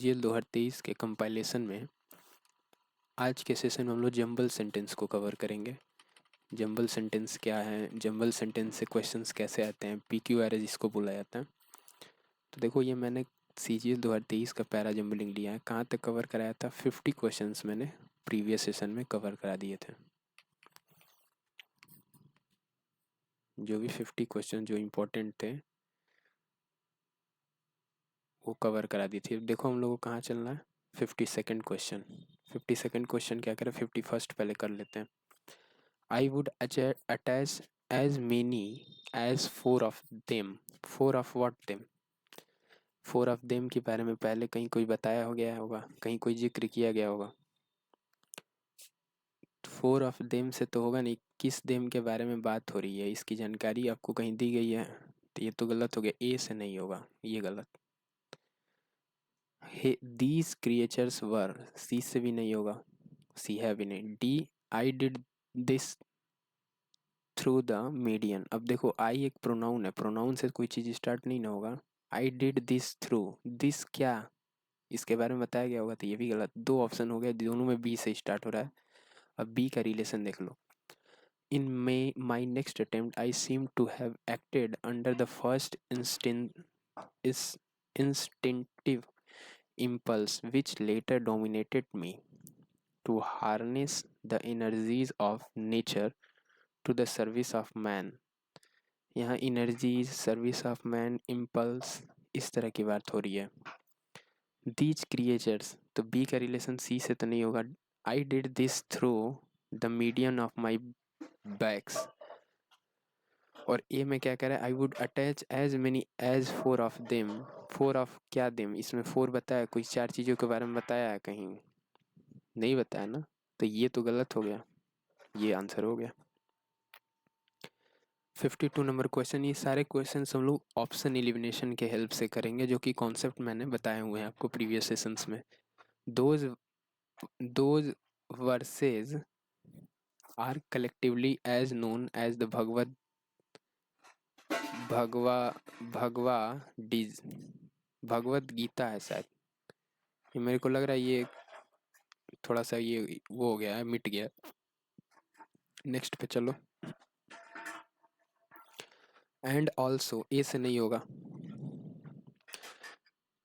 GL 2023 के compilation में आज के सेशन में हम लोग जंबल सेंटेंस को कवर करेंगे। जंबल सेंटेंस क्या है, जंबल सेंटेंस से क्वेश्चंस कैसे आते हैं, पीक्यू एरर जिसको बोला जाता है। तो देखो, ये मैंने सीजीएल 2023 का पैरा जंबलिंग लिया है। कहाँ तक कवर कराया था? 50 क्वेश्चंस मैंने प्रीवियस सेशन में कवर करा दिए थे। जो भी 50 क्वेश्चन जो इम्पोर्टेंट थे वो कवर करा दी थी। देखो हम लोग को कहाँ चलना है, 52nd क्वेश्चन। 52nd क्वेश्चन क्या करें, 51st पहले कर लेते हैं। I would attach as many as four of them. Four of what them? Four of them के बारे में पहले कहीं कोई बताया हो गया होगा, कहीं कोई जिक्र किया गया होगा। फोर ऑफ देम से तो होगा नहीं, किस देम के बारे में बात हो रही है इसकी जानकारी आपको कहीं दी गई है, तो ये तो गलत हो गया। ए से नहीं होगा, ये गलत। दीज क्रिएचर्स वर, सी से भी नहीं होगा, सी है भी नहीं। D, I did this through the median. अब देखो, आई एक प्रोनाउन है, प्रोनाउन से कोई चीज स्टार्ट नहीं ना होगा। I did this through, this क्या, इसके बारे में बताया गया होगा, तो ये भी गलत। दो ऑप्शन हो गए, दोनों में बी से स्टार्ट हो रहा है। अब बी का रिलेशन देख लो। In my next attempt I seem to have acted under the first instinctive impulse which later dominated me to harness the energies of nature to the service of man। यहाँ energies, service of man, impulse, इस तरह की बात हो रही है। These creatures, तो B का रिलेशन सी से तो नहीं होगा। I did this through the medium of my backs, और ए में क्या कह रहा है, I would attach as many as four of them. Four of क्या देम, इसमें फोर बताया, कोई चार चीज़ों के बारे में बताया है कहीं? नहीं बताया ना, तो ये तो गलत हो गया, ये आंसर हो गया। 52 नंबर क्वेश्चन। ये सारे क्वेश्चन हम लोग ऑप्शन एलिमिनेशन के हेल्प से करेंगे, जो कि कॉन्सेप्ट मैंने बताए हुए हैं आपको प्रीवियस सेशंस में। Those those verses are collectively as known as the Bhagavad Bhagavad डिज Bhagavad Gita है शायद। ये मेरे को लग रहा है ये थोड़ा सा ये वो हो गया है, मिट गया। नेक्स्ट पे चलो। एंड ऑल्सो, ए से नहीं होगा।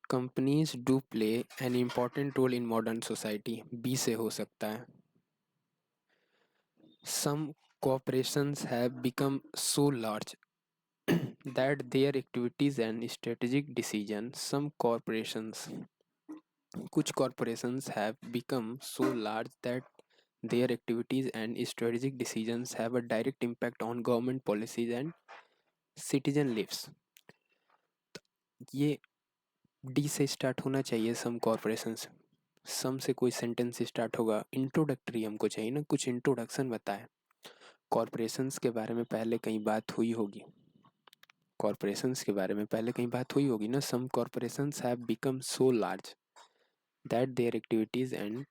Companies do play an important role in modern society, B से हो सकता है। Some corporations have become so large that their activities and strategic decisions, some corporations, कुछ corporations have become so large that their activities and strategic decisions have a direct impact on government policies and citizen lives। ये D से start होना चाहिए, सम corporations. सम से कोई sentence start होगा, introductory हमको चाहिए ना, कुछ इंट्रोडक्शन बताए। कॉरपोरेशंस के बारे में पहले कहीं बात हुई होगी, कॉरपोरेशंस के बारे में पहले कहीं बात हुई होगी ना। Some corporations have become so large that their activities and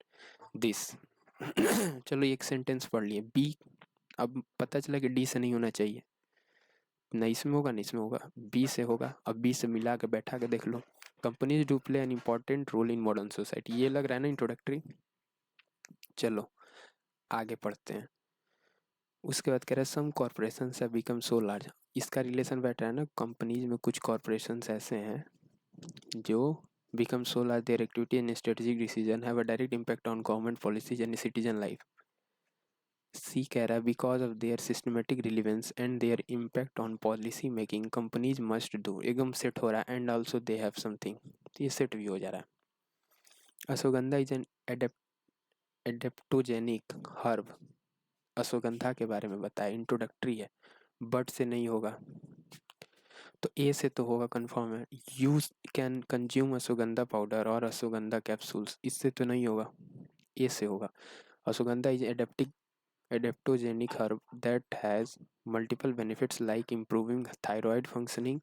this. चलो एक सेंटेंस पढ़ लिए। बी, अब पता चला कि डी से नहीं होना चाहिए, नहीं इसमें होगा, नहीं इसमें होगा, बी से होगा। अब बी से मिला के बैठा के देख लो। Companies do play an important role in modern society, ये लग रहा है ना इंट्रोडक्टरी। चलो आगे पढ़ते हैं। उसके बाद कह रहा है some corporation have become so large, इसका रिलेशन बैठ रहा है ना, कंपनीज में कुछ कॉरपोरेशन ऐसे हैं जो become so large their activity and strategic decision have a direct impact on government policies and citizen life. C कह रहा है because of their systematic relevance and their impact on policy making companies must do, एकदम set हो रहा है। And also they have something, तो ये set भी हो जा रहा है। Ashwagandha is an adaptogenic herb, ashwagandha के बारे में बताया, इंट्रोडक्टरी है। बट से नहीं होगा, तो ए से तो होगा, कंफर्म है। You can consume ashwagandha powder और अश्वगंधा कैप्सूल्स, इससे तो नहीं होगा, ए से होगा। Ashwagandha is adaptogenic herb that has multiple benefits like improving thyroid functioning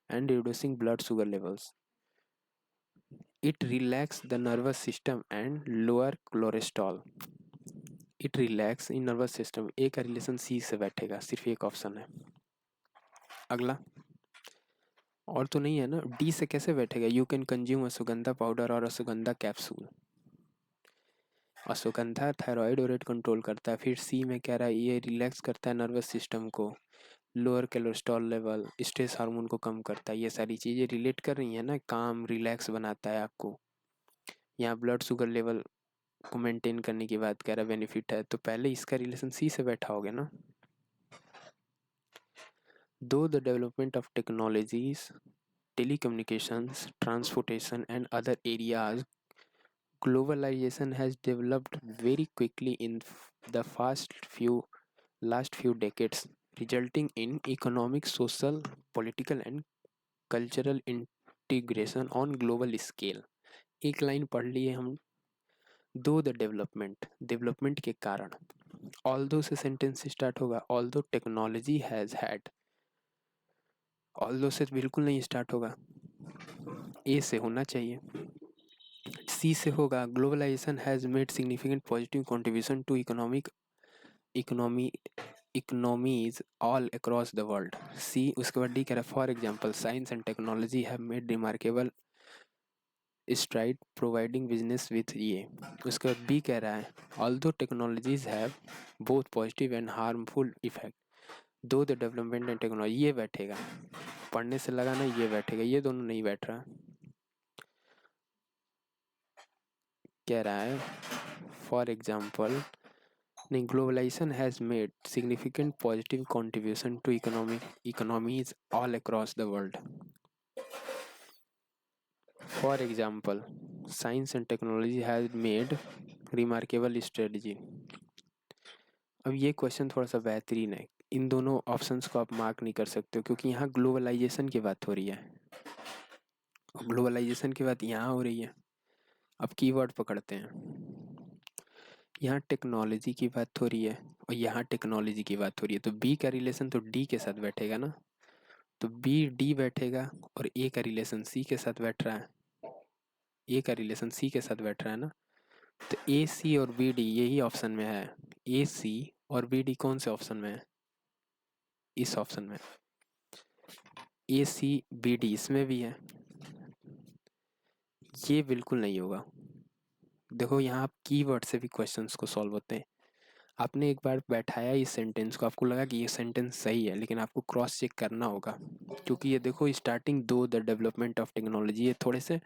and reducing blood sugar levels. It relax the nervous system and lower cholesterol. It relax in nervous system, ए का relation C से बैठेगा, सिर्फ एक option है। अगला और तो नहीं है ना, डी से कैसे बैठेगा, you can consume ashwagandha powder और अश्वगंधा कैप्सूल। अश्वगंधा थायराइड और रेट कंट्रोल करता है। फिर सी में कह रहा है ये रिलैक्स करता है नर्वस सिस्टम को, lower cholesterol level, stress hormone को कम करता है। ये सारी चीज़ें रिलेट कर रही हैं ना, काम रिलैक्स बनाता है आपको। यहाँ ब्लड शुगर लेवल को मेंटेन करने की बात कर रहा है, बेनिफिट है, तो पहले इसका रिलेशन सी से बैठा हो गया ना। दो the development of technologies, telecommunications, transportation, and other areas, globalization has developed very quickly in the last few decades, resulting in economic, social, political, and cultural integration on global scale. एक line पढ़ लिए हम, दो the development के कारण, although से sentence start होगा, although technology has had, although से बिल्कुल नहीं स्टार्ट होगा, ए से होना चाहिए। सी से होगा, globalisation has made significant positive contribution to economy economies all across the world. C, उसके बाद डी कह रहा है for example science and technology have made remarkable stride providing business with ये। उसके बाद बी कह रहा है although technologies have both positive and harmful effect, though the development and technology, ये बैठेगा, पढ़ने से लगा ना ये बैठेगा, ये दोनों नहीं बैठ रहा। कह रहा है फॉर एग्जाम्पल, नहीं, globalisation has made significant positive contribution to economies all across the world. For example science and technology has made remarkable strategy. अब ये क्वेश्चन थोड़ा सा बेहतरीन है, इन दोनों ऑप्शंस को आप मार्क नहीं कर सकते हो क्योंकि यहाँ ग्लोबलाइजेशन की बात हो रही है, ग्लोबलाइजेशन की बात यहाँ हो रही है। अब कीवर्ड पकड़ते हैं, यहाँ टेक्नोलॉजी की बात हो रही है और यहाँ टेक्नोलॉजी की बात हो रही है, तो बी का रिलेशन तो डी के साथ बैठेगा ना, तो बी डी बैठेगा और ए का रिलेशन सी के साथ बैठ रहा है, ए का रिलेशन सी के साथ बैठ रहा है ना, तो ए सी और बी डी यही ऑप्शन में है। ए सी और बी डी कौन से ऑप्शन में है, इस ऑप्शन में, ए सी बी डी इसमें भी है, ये बिल्कुल नहीं होगा। देखो यहाँ आप कीवर्ड से भी क्वेश्चंस को सॉल्व होते हैं। आपने एक बार बैठाया इस सेंटेंस को, आपको लगा कि ये सेंटेंस सही है, लेकिन आपको क्रॉस चेक करना होगा क्योंकि ये देखो स्टार्टिंग दो द डेवलपमेंट ऑफ टेक्नोलॉजी, ये थोड़े से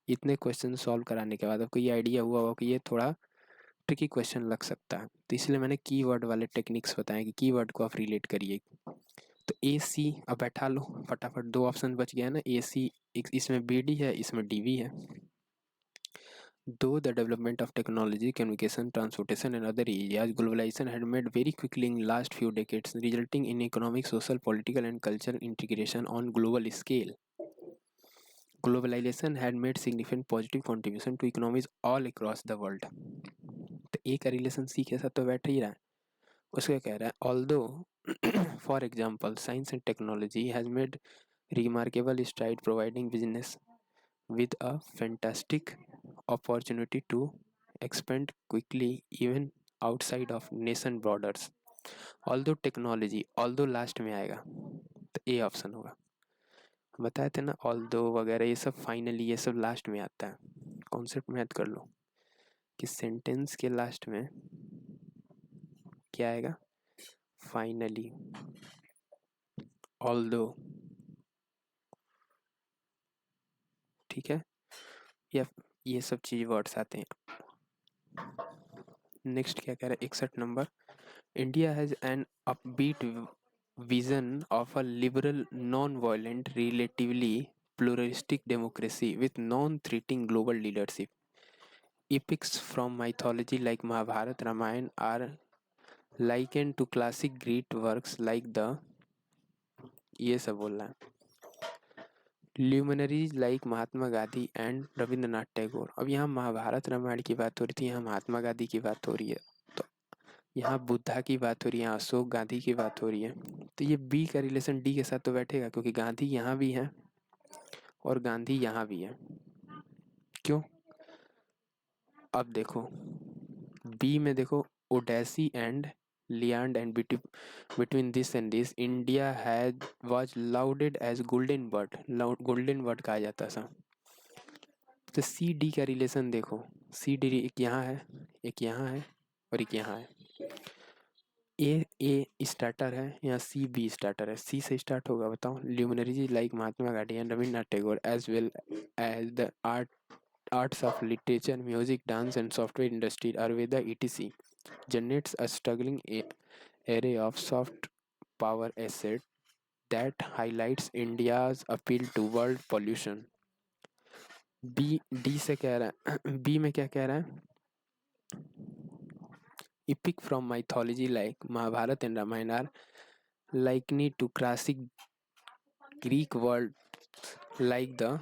इतने क्वेश्चन सॉल्व कराने के बाद आपको ये आइडिया हुआ होगा कि ये थोड़ा ट्रिकी क्वेश्चन लग सकता है, तो इसलिए मैंने कीवर्ड वाले टेक्निक्स बताए कि कीवर्ड को आप रिलेट करिए। तो ए सी अब बैठा लो फटाफट, दो ऑप्शन बच गया ना, ए सी, इसमें बी डी है, इसमें डी वी है। Though the development of technology, communication, transportation, and other areas, globalization had made very quickly in last few decades, resulting in economic, social, political, and cultural integration on global scale. Globalization had made significant positive contribution to economies all across the world. तो ए का relation सी के साथ तो बैठ ही रहा है। उसका कह रहा है although for example science and technology has made remarkable stride providing business with a fantastic opportunity to expand quickly even outside of nation borders. Although technology, although last में आएगा तो ए ऑप्शन होगा। बताए थे ना although वगैरह ये सब फाइनली ये सब लास्ट में आता है, कॉन्सेप्ट में याद कर लो कि सेंटेंस के लास्ट में क्या आएगा, फाइनली, although, ठीक है, या ये सब चीज वर्ड्स आते हैं। नेक्स्ट क्या कह रहा है 61 number, India has an upbeat vision of a liberal, non-violent, relatively pluralistic democracy with non-threatening global leadership. Epics from mythology like Mahabharata, Ramayana are likened to classic Greek works like the, ये सब बोल रहा है, luminaries like Mahatma Gandhi and Rabindranath Tagore. अब यहाँ महाभारत रामायण की बात हो रही थी, यहाँ महात्मा गांधी की बात हो रही है, तो यहाँ बुद्धा की बात हो रही है, यहाँ अशोक गांधी की बात हो रही है, तो ये बी का रिलेशन डी के साथ तो बैठेगा क्योंकि गांधी यहाँ भी है और गांधी यहाँ भी है। क्यों, अब देखो बी में देखो Odyssey and land and between this and this India had was lauded as golden bird, golden bird कहा जाता था। तो सी डी का रिलेशन देखो, सी डी एक यहाँ है, एक यहाँ है और एक यहाँ है। ए स्टार्टर है, यहाँ सी बी स्टार्टर है। सी से स्टार्ट होगा, बताओ। Luminaries like Mahatma Gandhi and Rabindranath Tagore as well as the arts of literature, music, dance, and software industry, Ayurveda, etc., generates a struggling array of soft power asset that highlights India's appeal to world pollution. B D से कह रहा है, B में क्या कह रहा है? Epic from mythology like Mahabharata and Ramayana are likened to classic Greek world like the,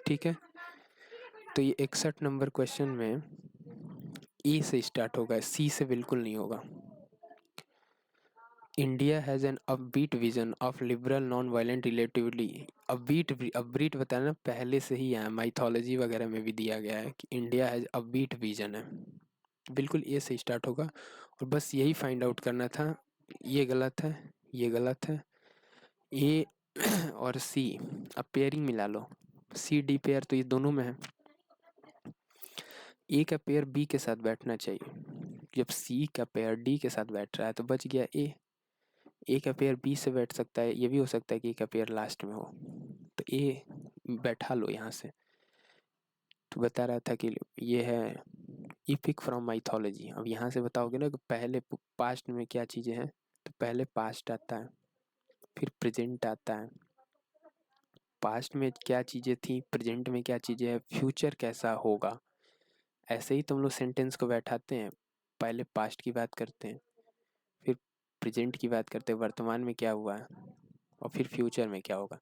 ठीक है। तो ये 61 नंबर क्वेश्चन में ए से स्टार्ट होगा, सी से बिल्कुल नहीं होगा। India has an upbeat vision of liberal non violent relatively. Upbeat बताया ना, पहले से ही है, माइथोलॉजी वगैरह में भी दिया गया है कि इंडिया हैज़ अपबीट विजन है। बिल्कुल ए से स्टार्ट होगा और बस यही फाइंड आउट करना था। ये गलत है, ये गलत है। ए और सी, अब पेयरिंग मिला लो। सी डी पेयर तो ये दोनों में है, ए का पेयर बी के साथ बैठना चाहिए। जब सी का पेयर डी के साथ बैठ रहा है तो बच गया ए। ए का पेयर बी से बैठ सकता है, ये भी हो सकता है कि ए का पेयर लास्ट में हो, तो ए बैठा लो यहाँ से। तो बता रहा था कि ये है इपिक फ्रॉम माइथोलॉजी। अब यहाँ से बताओगे ना कि पहले पास्ट में क्या चीज़ें हैं, तो पहले पास्ट आता है, फिर प्रेजेंट आता है। पास्ट में क्या चीज़ें थी, प्रेजेंट में क्या चीज़ें हैं, फ्यूचर कैसा होगा। ऐसे ही तुम लोग सेंटेंस को बैठाते हैं, पहले पास्ट की बात करते हैं, फिर प्रेजेंट की बात करते हैं, वर्तमान में क्या हुआ है, और फिर फ्यूचर में क्या होगा।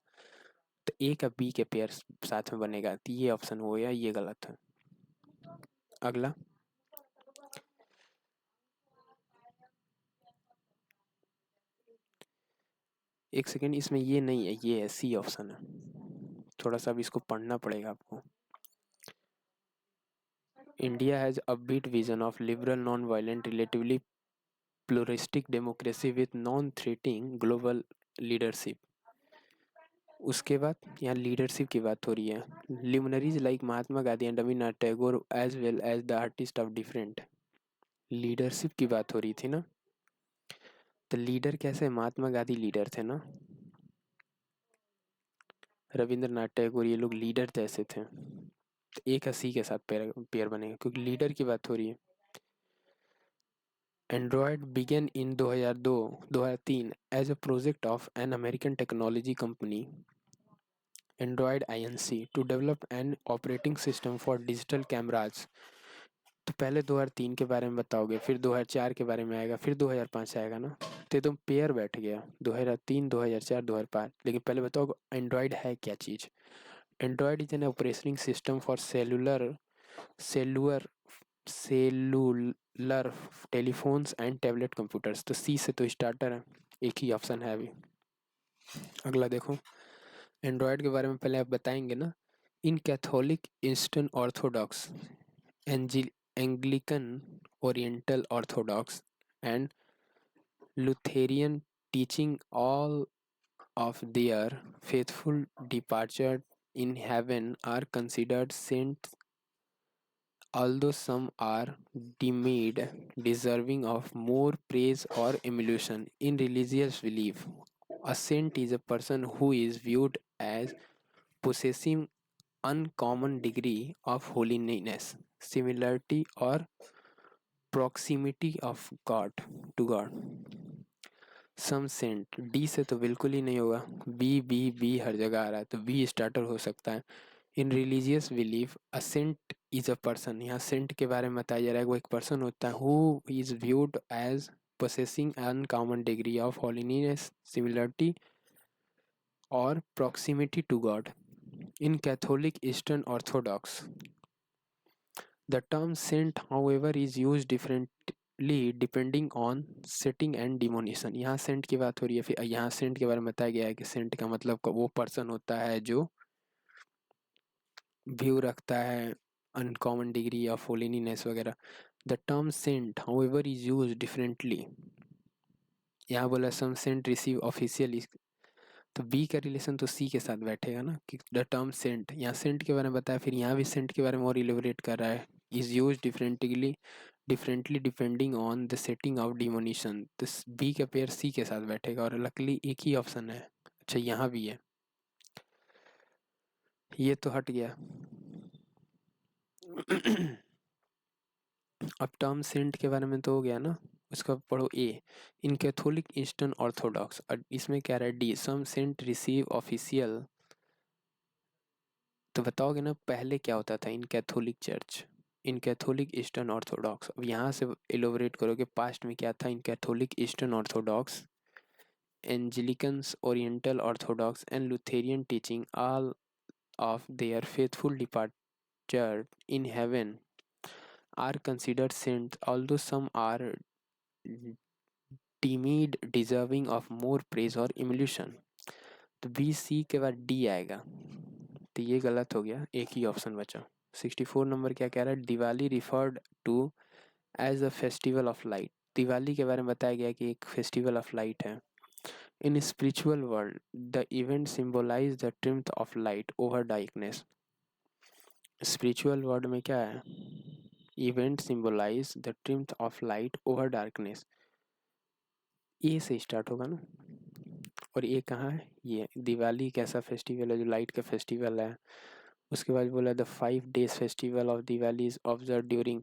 तो ए का बी के पेयर साथ में बनेगा, तो ये ऑप्शन हो गया, ये गलत है। अगला, एक सेकेंड, इसमें ये नहीं है, ये है, सी ऑप्शन है। थोड़ा सा भी इसको पढ़ना पड़ेगा आपको। India has upbeat vision of liberal non violent relatively pluralistic democracy with non threatening global leadership. उसके बाद यहाँ लीडरशिप की बात हो रही है। Luminaries like Mahatma Gandhi and Rabindranath Tagore as well as the artist of different. Leadership की बात हो रही थी ना, तो लीडर कैसे, महात्मा गांधी लीडर थे ना, रविंद्रनाथ टैगोर, ये लोग लीडर जैसे थे। तो एक सी के साथ पेयर बनेगा क्योंकि लीडर की बात हो रही है। Android began in 2002-2003 as a project of an American technology company Android INC to develop an operating system for digital cameras. तो पहले 2003 के बारे में बताओगे, फिर 2004 के बारे में आएगा, फिर 2005 आएगा ना, तो तुम पेयर बैठ गया 2003, 2004, 2005। लेकिन पहले बताओ एंड्रॉयड है क्या चीज़। Android is an operating system for cellular cellular telephones and tablet computers. तो सी से तो स्टार्टर है, एक ही ऑप्शन है अभी। अगला देखो, एंड्रॉयड के बारे में पहले आप बताएंगे ना। In Catholic Eastern Orthodox Anglican Oriental Orthodox and Lutheran teaching all of their faithful departure in heaven are considered saints, although some are deemed deserving of more praise or emulation. In religious belief, a saint is a person who is viewed as possessing uncommon degree of holiness, similarity or proximity of God to God. Some saint, D से तो बिल्कुल ही नहीं होगा, B हर जगह आ रहा है, तो B starter हो सकता है। In religious belief a saint is a person, यहाँ सेंट के बारे में बताया जा रहा है, वो एक पर्सन होता है who is viewed as possessing uncommon degree of holiness, similarity और proximity to God. In Catholic Eastern Orthodox, the term saint, however, is used differently depending on setting and denomination. यहाँ सेंट की बात हो रही है, फिर यहाँ सेंट के बारे में बताया गया है कि सेंट का मतलब वो पर्सन होता है जो व्यू रखता है अनकॉमन डिग्री ऑफ होलीनेस वगैरह। The term saint however is use differently. यहाँ बोला सम सेंट रिसीव ऑफिशियल, तो बी का रिलेशन तो सी के साथ बैठेगा ना, कि द टर्म सेंट, यहाँ सेंट के बारे में बताया, फिर यहाँ भी सेंट के बारे में और इलेबोरेट कर रहा है। Is use differently depending on the setting of denomination, तो बी का पेयर सी के साथ बैठेगा, और लकली एक ही ऑप्शन है। अच्छा यहाँ भी है, ये तो हट गया। अब टर्म सेंट के बारे में तो हो गया ना, उसका पढ़ो A. In Catholic Eastern Orthodox, और इसमें क्या रहा है D, some saint receive official. तो बताओगे ना पहले क्या होता था in Catholic church, in Catholic Eastern Orthodox. अब यहाँ से एलोबरेट करोगे पास्ट में क्या था in Catholic Eastern Orthodox, Anglicans, Oriental Orthodox and Lutheran teaching, all of their faithful departure in heaven are considered saints, although some are deemed deserving of more praise or emulation। तो B C के बाद D आएगा, तो ये गलत हो गया, एक ही ऑप्शन बचा। 64 नंबर क्या कह रहा है, Diwali referred to as a festival of light. Diwali के बारे में बताया गया कि एक फेस्टिवल ऑफ लाइट है। In spiritual world the event symbolise the triumph of light over darkness. Spiritual world में क्या है, event symbolise the triumph of light over darkness, A से स्टार्ट होगा ना। और ये कहाँ है, ये दिवाली कैसा फेस्टिवल है, जो लाइट का फेस्टिवल है। उसके बाद बोला the 5 days festival of Diwali is observe during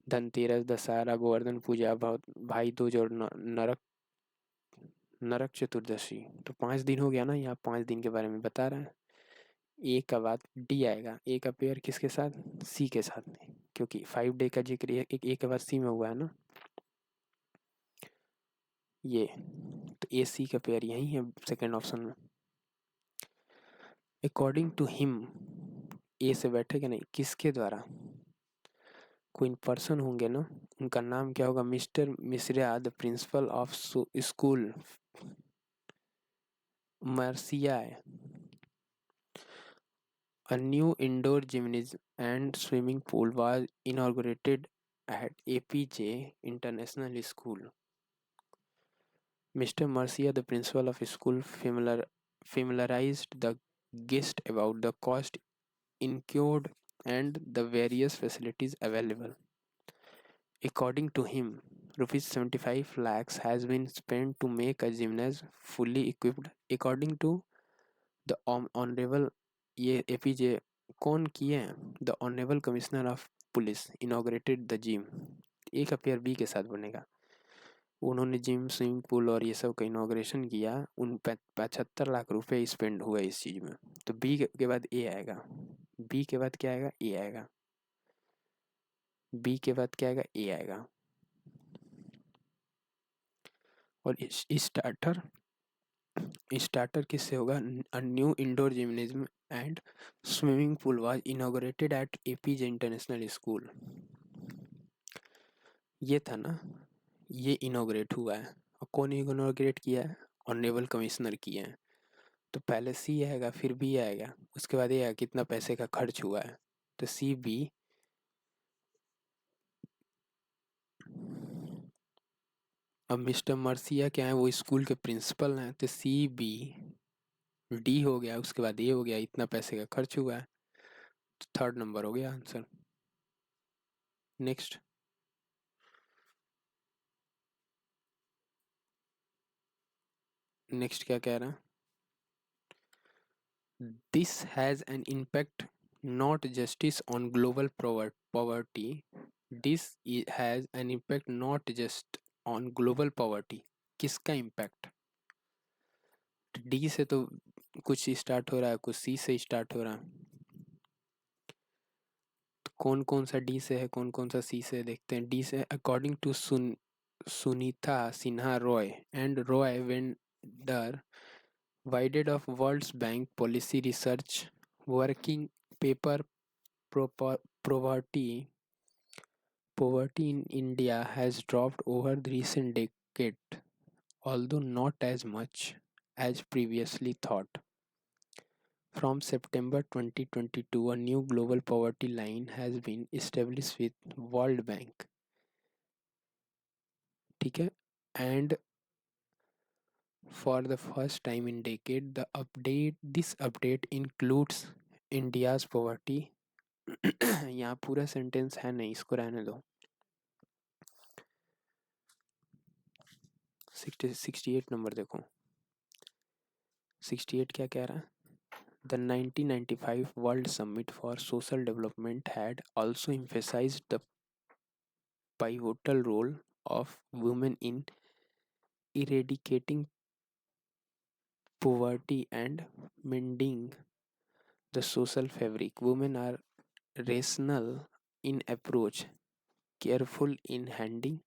Dhanteras, Dussehra, Govardhan Puja, Bhai Dooj और नरक नरक चतुर्दशी। तो 5 दिन हो गया ना, यहाँ 5 दिन के बारे में बता रहा है। ए का बाद डी आएगा, ए का पेयर किसके साथ, सी के साथ में, क्योंकि 5 डे का जिक्र एक ए के बाद सी में हुआ है ना, ये। तो ए सी का पेयर यही है सेकेंड ऑप्शन में। अकॉर्डिंग टू हिम, ए से बैठेगा नहीं, किसके द्वारा, कोई पर्सन होंगे ना, उनका नाम क्या होगा, mister Mishra the principle of school Mercia. A new indoor gymnasium and swimming pool was inaugurated at APJ International School. Mr. Marcia, the principal of school, familiarized the guest about the cost incurred and the various facilities available. According to him, rupees 75 lakhs has been spent to make a gymnasium fully equipped. According to the honourable, ये APJ कौन किए हैं, the honourable commissioner of police inaugurated the gym. A का pair B के साथ बनेगा, उन्होंने gym, swimming pool और ये सब का इनॉग्रेशन किया, उन 75 लाख रुपए स्पेंड हुआ इस चीज़ में। तो बी के बाद ए आएगा, बी के बाद क्या आएगा, ए आएगा, बी के बाद क्या आएगा, ए आएगा। और स्टार्टर, स्टार्टर किससे होगा, a new indoor gymnasium and swimming pool was inaugurated at APJ International School. ये था ना, ये इनॉग्रेट हुआ है, और कौन इनॉग्रेट किया है, ऑनरेबल कमिश्नर किए हैं। तो पहले सी आएगा, फिर बी आएगा, उसके बाद ये आएगा कितना पैसे का खर्च हुआ है, तो सी बी। अब मिस्टर मर्सिया क्या है, वो स्कूल के प्रिंसिपल हैं, तो सी बी डी हो गया, उसके बाद ए हो गया, इतना पैसे का खर्च हुआ है, तो थर्ड नंबर हो गया आंसर। नेक्स्ट, नेक्स्ट क्या कह रहा है, this has an impact not justice on global poverty, this has an impact not just on global poverty. किसका इम्पैक्ट, डी से तो कुछ स्टार्ट हो रहा है, कुछ सी से स्टार्ट हो रहा है, तो कौन कौन सा डी से है, कौन कौन सा सी से, देखते हैं। डी से according to Sunita Sinha Roy and Roy van der Weide of World Bank policy research working paper, poverty poverty in India has dropped over the recent decade, although not as much as previously thought. From September 2022, a new global poverty line has been established with World Bank ठीक है। And for the first time in decade this update includes India's poverty. यहाँ पूरा sentence है नहीं, इसको रहने दो। 68 number देखो, 68 क्या कह रहा है? The 1995 World Summit for Social Development had also emphasized the pivotal role of women in eradicating poverty and mending the social fabric. Women are rational in approach, careful in handling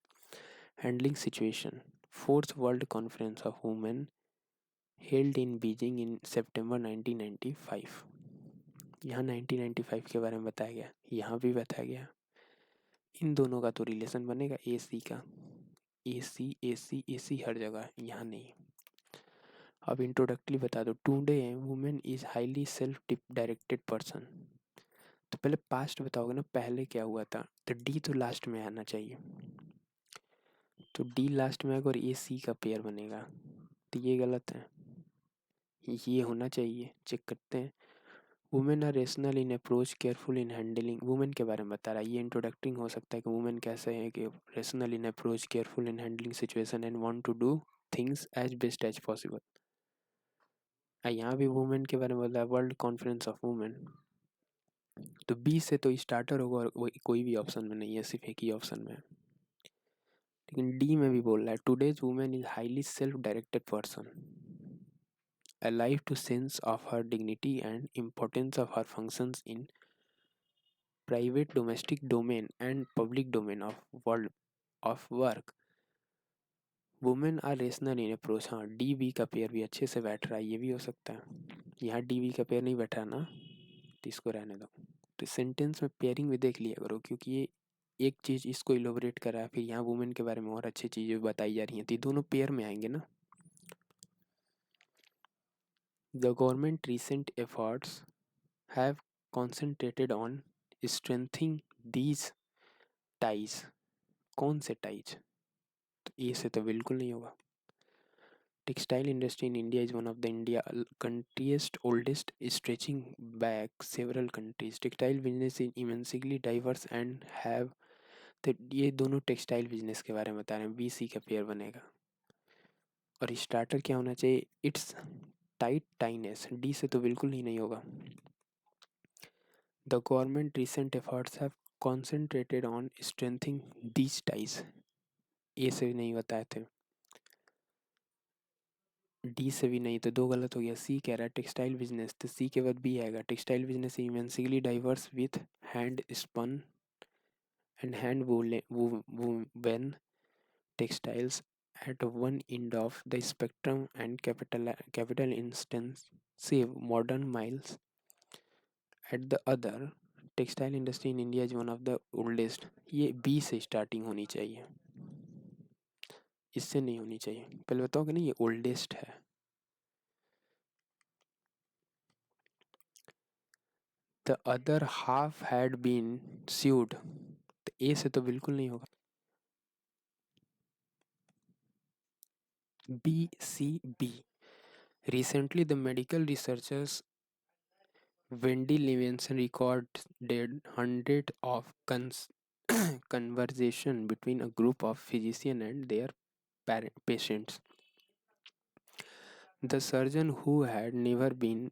situation. Fourth World Conference of Women held in Beijing in September 1995. यहाँ 1995 के बारे में बताया गया, यहाँ भी बताया गया। इन दोनों का तो रिलेशन बनेगा ए सी का, ए सी हर जगह, यहाँ नहीं। अब इंट्रोडक्टरी बता दो। Today women is highly self directed person. तो पहले पास्ट बताओगे ना, पहले क्या हुआ था, तो डी तो लास्ट में आना चाहिए, तो डी लास्ट में आएगा और ए सी का पेयर बनेगा, तो ये गलत है, ये होना चाहिए। चेक करते हैं। Women are rational in approach, careful in handling. Women के बारे में बता रहा है, ये इंट्रोडक्टिंग हो सकता है कि वुमेन कैसे है कि rational in approach, careful in handling situation and want to do things as best as possible. यहाँ भी वुमेन के बारे में बोला है, वर्ल्ड कॉन्फ्रेंस ऑफ वुमेन, तो बी से तो स्टार्टर होगा और कोई भी ऑप्शन में नहीं है, सिर्फ एक ही ऑप्शन में है। लेकिन डी में भी बोल रहा है, today's women is highly self directed person, alive to sense of her dignity and importance of her functions in private domestic domain and public domain of world of work. Women are rational in approach. हाँ, D B का pair भी अच्छे से बैठ रहा है, ये भी हो सकता है। यहाँ डी बी का पेयर नहीं बैठा ना, तो इसको रहने दो। तो सेंटेंस में पेयरिंग भी देख लिया करो, क्योंकि ये एक चीज़ इसको इलोबरेट कर रहा है, फिर यहाँ वुमेन के बारे में और अच्छी चीज़ें बताई जा रही हैं, तो ये दोनों पेयर में आएंगे ना। The government recent efforts have concentrated on strengthening these ties। कौन से टाइज? तो ए से तो बिल्कुल नहीं होगा। Textile industry in India is one of the India country's oldest stretching back several countries. Textile business is immensely diverse and have, तो ये दोनों टेक्सटाइल बिजनेस के बारे में बता रहे हैं, बी सी का पेयर बनेगा। और स्टार्टर क्या होना चाहिए? इट्स टाइट टाइनेस, डी से तो बिल्कुल ही नहीं होगा। The government recent efforts have concentrated on strengthening these ties। ए से भी नहीं बताए थे, डी से भी नहीं, तो दो गलत हो गया। सी कह रहा है टेक्सटाइल बिजनेस, तो सी के बाद बी आएगा। Textile business immensely diverse with hand spun and hand woven textiles at one end of the spectrum and capital intensive modern miles at the other। Textile industry in India is one of the oldest, ये B से starting होनी चाहिए, इससे नहीं होनी चाहिए। पहले बताओ कि नहीं ये ओल्डेस्ट है। The other half had been sued, तो ए से तो बिल्कुल नहीं होगा। B C B. Recently the medical researchers Wendy Levinson recorded hundred of conversation between a group of physicians and their patients। The surgeon, who had never been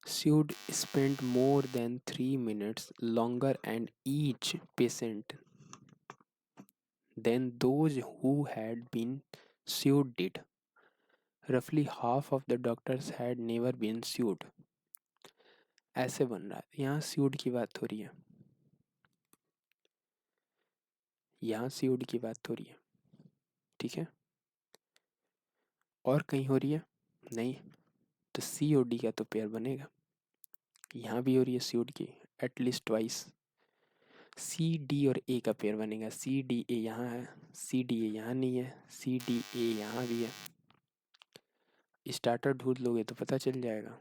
sued, spent more than 3 minutes longer and each patient than those who had been sued did। Roughly half of the doctors had never been sued। ऐसे बन रहा है, यहाँ sued की बात हो रही है, यहाँ sued की बात हो रही है, ठीक है। और कहीं हो रही है नहीं, तो सी और डी का तो पेयर बनेगा। यहाँ भी हो रही है sued की एटलीस्ट ट्वाइस, सी डी और ए का पेयर बनेगा। सी डी ए यहाँ है, सी डी ए यहाँ नहीं है, सी डी ए यहाँ भी है। स्टार्टर ढूंढ लोगे तो पता चल जाएगा।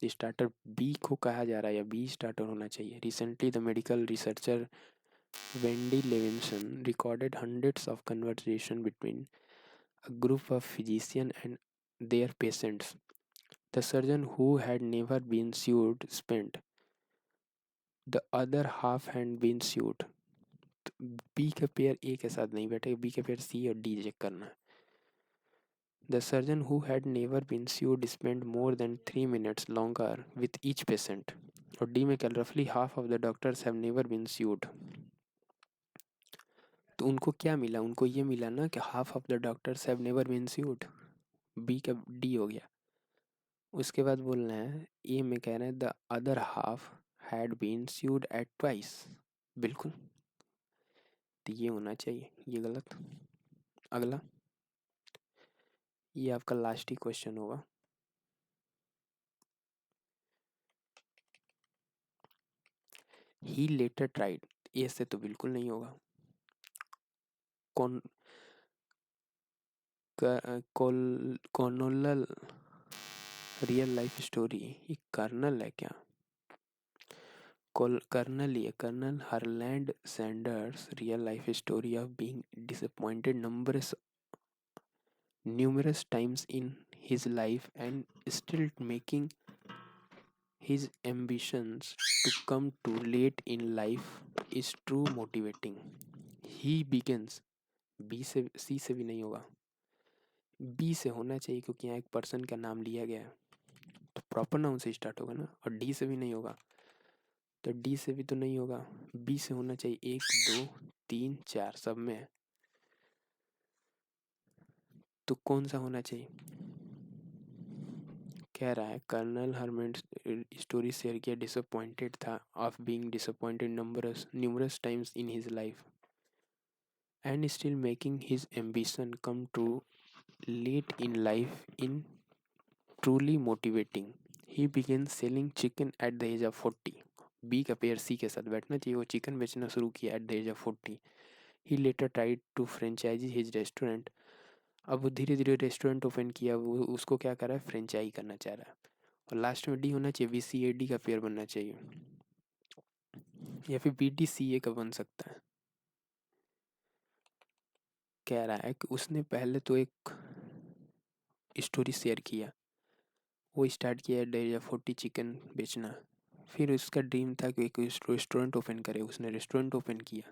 स्टार्टर बी को कहा जा रहा है, या बी स्टार्टर होना चाहिए। Recently the medical researcher Wendy Levinson recorded hundreds of conversations between a group of physicians and their patients. The surgeon who had never been sued spent the other half had been sued. B का pair A के साथ नहीं बैठेगा, B का pair सी और D check करना है. The surgeon who had never been sued spent more than 3 minutes longer with each patient. और डी में क्या, roughly half of the doctors have never been sued. तो उनको क्या मिला, उनको ये मिला ना कि half of the doctors have never been sued. B का डी हो गया. उसके बाद बोलना है ए में कह रहे हैं the other half had been sued at twice. बिल्कुल, तो ये होना चाहिए, ये गलत. अगला, ये आपका लास्ट ही क्वेश्चन होगा. ही लेटर ट्राइड, ए से तो बिल्कुल नहीं होगा. कौन कॉर्नल रियल लाइफ स्टोरी, ये कर्नल है क्या? कर्नल ही है, Colonel Harland Sanders real life story of being disappointed numerous times in his life and still making his ambitions to come too late in life is true motivating. He begins, B से C से भी नहीं होगा, B से होना चाहिए क्योंकि यहाँ एक पर्सन का नाम लिया गया है तो प्रॉपर नाउन से स्टार्ट होगा ना. और डी से भी नहीं होगा, तो डी से भी तो नहीं होगा. बी से होना चाहिए, 1 2 3 4 सब में है, तो कौन सा होना चाहिए? कह रहा है कर्नल हरमेंट स्टोरी शेयर किया, डिसअपॉइंटेड था, of being disappointed numerous times in his life and still making his ambition come to late in life in truly motivating. He began selling chicken at the age of 40. B का pair C के साथ बैठना चाहिए, वो chicken बेचना शुरू किया at the age of 40. He later tried to franchisee his restaurant. अब वो धीरे धीरे रेस्टोरेंट ओपन किया, वो उसको क्या कर रहा है, फ्रेंचाइज करना चाह रहा है. और लास्ट में डी होना चाहिए, बी सी ए डी का पेयर बनना चाहिए, या फिर बी डी सी ए का बन सकता है. कह रहा है कि उसने पहले तो एक स्टोरी शेयर किया, वो स्टार्ट किया at the age of 40 chicken बेचना. फिर उसका ड्रीम था कि एक रेस्टोरेंट ओपन करे, उसने रेस्टोरेंट ओपन किया,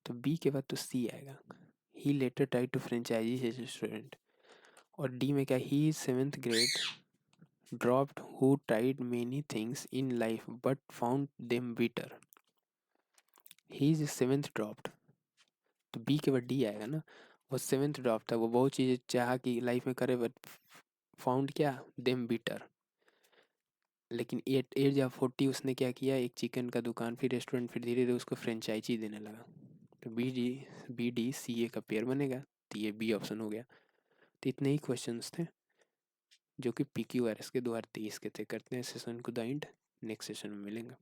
तो बी के बाद तो सी आएगा. He later try to franchisee his restaurant. और डी में क्या, he is 7th grade dropped who tried many things in life but found them bitter. He is 7th dropped, तो बी के बाद डी आएगा ना. वो 7th ड्रॉप था, वो बहुत चीज़ें चाह कि लाइफ में करे बट फाउंड क्या, देम बिटर. लेकिन एट एज ऑफ 40 उसने क्या किया, एक चिकन का दुकान, फिर रेस्टोरेंट, फिर धीरे धीरे उसको फ्रेंचाइजी देने लगा. तो बी डी सी ए का पेयर बनेगा, तो ये बी ऑप्शन हो गया. तो इतने ही क्वेश्चंस थे जो कि पी क्यू आर एस के 2023 के थे. करते हैं सेशन को द एंड, नेक्स्ट सेशन में मिलेंगे.